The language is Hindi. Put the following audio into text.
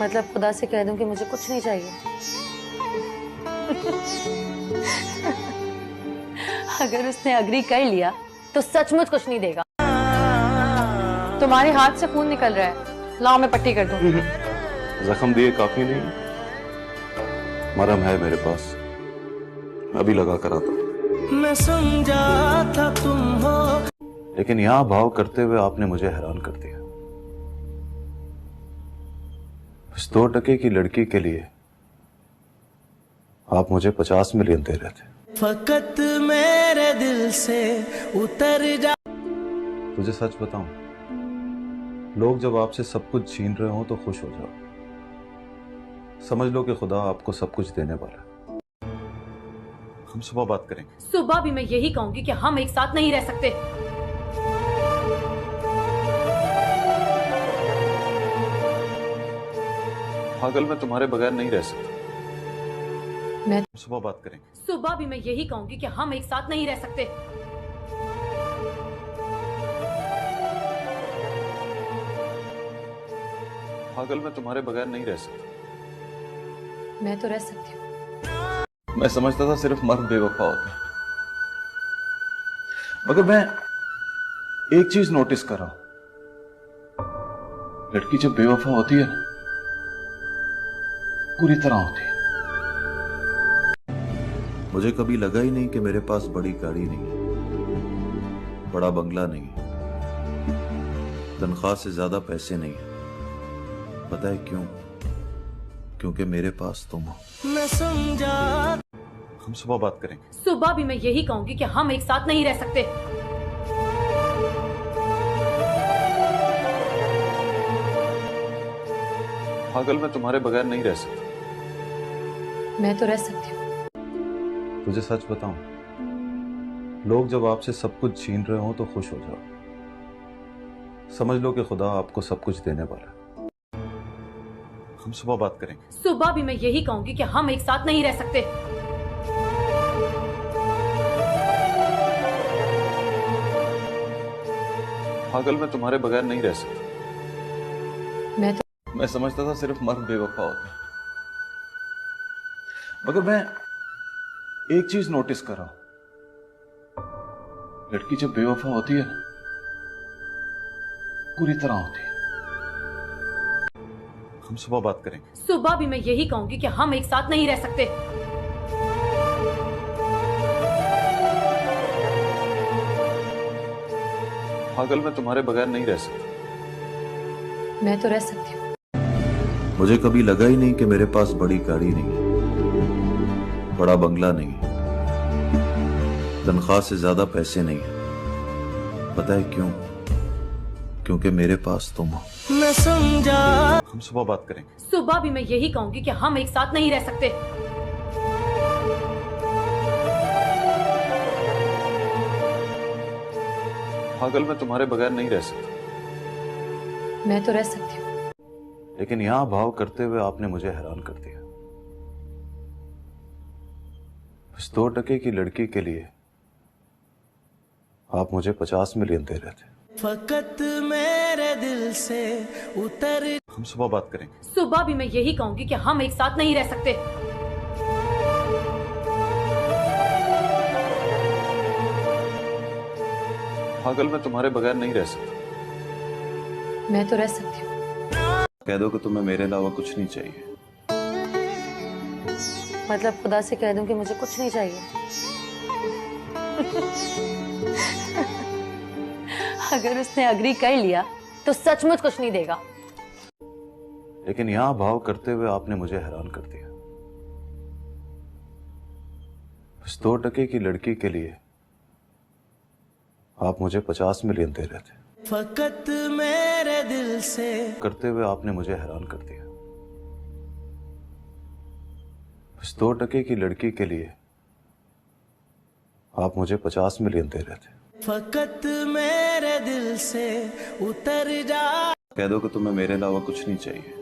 मतलब खुदा से कह दूं कि मुझे कुछ नहीं चाहिए। अगर उसने अग्री कर लिया तो सचमुच कुछ नहीं देगा। तुम्हारे हाथ से खून निकल रहा है, लाओ मैं पट्टी कर दूं। जख्म दिए काफी नहीं, मरहम है मेरे पास, अभी लगा कर आता हूं। मैं समझा था तुम हो, लेकिन यहां भाव करते हुए आपने मुझे हैरान कर दिया। इस 2 टके की लड़की के लिए आप मुझे 50 मिलियन दे रहे थे। फकत मेरे दिल से उतर जा। तुझे सच बताऊं, लोग जब आपसे सब कुछ छीन रहे हो तो खुश हो जाओ। समझ लो कि खुदा आपको सब कुछ देने वाला है। हम सुबह बात करेंगे। सुबह भी मैं यही कहूंगी कि हम एक साथ नहीं रह सकते। पागल, मैं तुम्हारे बगैर नहीं रह सकता। मैं सुबह बात करेंगे। सुबह भी मैं यही कहूंगी कि हम एक साथ नहीं रह सकते। पागल, मैं तुम्हारे बगैर नहीं रह सकता। मैं तो रह सकती हूँ। मैं समझता था सिर्फ मर्द बेवफा होते हैं, मगर मैं एक चीज नोटिस कर रहा हूं, लड़की जब बेवफा होती है ना, पूरी तरह होती है। मुझे कभी लगा ही नहीं कि मेरे पास बड़ी गाड़ी नहीं है, बड़ा बंगला नहीं है, तनख्वाह से ज्यादा पैसे नहीं है। पता है क्यों? क्योंकि मेरे पास तुम हो। मैं समझा। हम सुबह बात करेंगे। सुबह भी मैं यही कहूंगी कि हम एक साथ नहीं रह सकते। पागल, मैं तुम्हारे बगैर नहीं रह सकता। मैं तो रह सकती हूँ। तुझे सच बताऊं, लोग जब आपसे सब कुछ छीन रहे हो तो खुश हो जाओ। समझ लो कि खुदा आपको सब कुछ देने वाला है। हम सुबह बात करेंगे। सुबह भी मैं यही कहूंगी कि हम एक साथ नहीं रह सकते। पागल, मैं तुम्हारे बगैर नहीं रह सकता। मैं समझता था सिर्फ मर्द बेवफा होते हैं, मगर मैं एक चीज नोटिस कर रहा हूं, लड़की जब बेवफा होती है ना, पूरी तरह होती है। हम सुबह बात करेंगे। सुबह भी मैं यही कहूंगी कि हम एक साथ नहीं रह सकते। पागल, मैं तुम्हारे बगैर नहीं रह सकता। मैं तो रह सकती हूँ। मुझे कभी लगा ही नहीं कि मेरे पास बड़ी गाड़ी नहीं है, बड़ा बंगला नहीं है, तनख्वाह से ज्यादा पैसे नहीं है। पता है क्यों? क्योंकि मेरे पास तुम हो। मैं समझा। हम सुबह बात करेंगे। सुबह भी मैं यही कहूंगी कि हम एक साथ नहीं रह सकते। पागल, मैं तुम्हारे बगैर नहीं रह सकता। मैं तो रह सकती हूँ। लेकिन यहां भाव करते हुए आपने मुझे हैरान कर दिया। इस 2 टके की लड़की के लिए आप मुझे 50 मिलियन दे रहे थे। फकत मेरे दिल से उतर। हम सुबह बात करेंगे। सुबह भी मैं यही कहूंगी कि हम एक साथ नहीं रह सकते। पागल, मैं तुम्हारे बगैर नहीं रह सकता। मैं तो रह सकती हूँ। कह दो कि तुम्हें मेरे अलावा कुछ नहीं चाहिए। मतलब खुदा से कह दूं कि मुझे कुछ नहीं चाहिए। अगर उसने अग्री कर लिया तो सचमुच कुछ नहीं देगा। लेकिन यहां भाव करते हुए आपने मुझे हैरान कर दिया। इस 2 टके की लड़की के लिए आप मुझे 50 मिलियन दे रहे थे। फकत मेरे दिल से करते हुए आपने मुझे हैरान कर दिया। इस 2 टके की लड़की के लिए आप मुझे 50 मिलियन दे रहे थे। फकत मेरे दिल से उतर जा। कह दो कि तुम्हें मेरे अलावा कुछ नहीं चाहिए।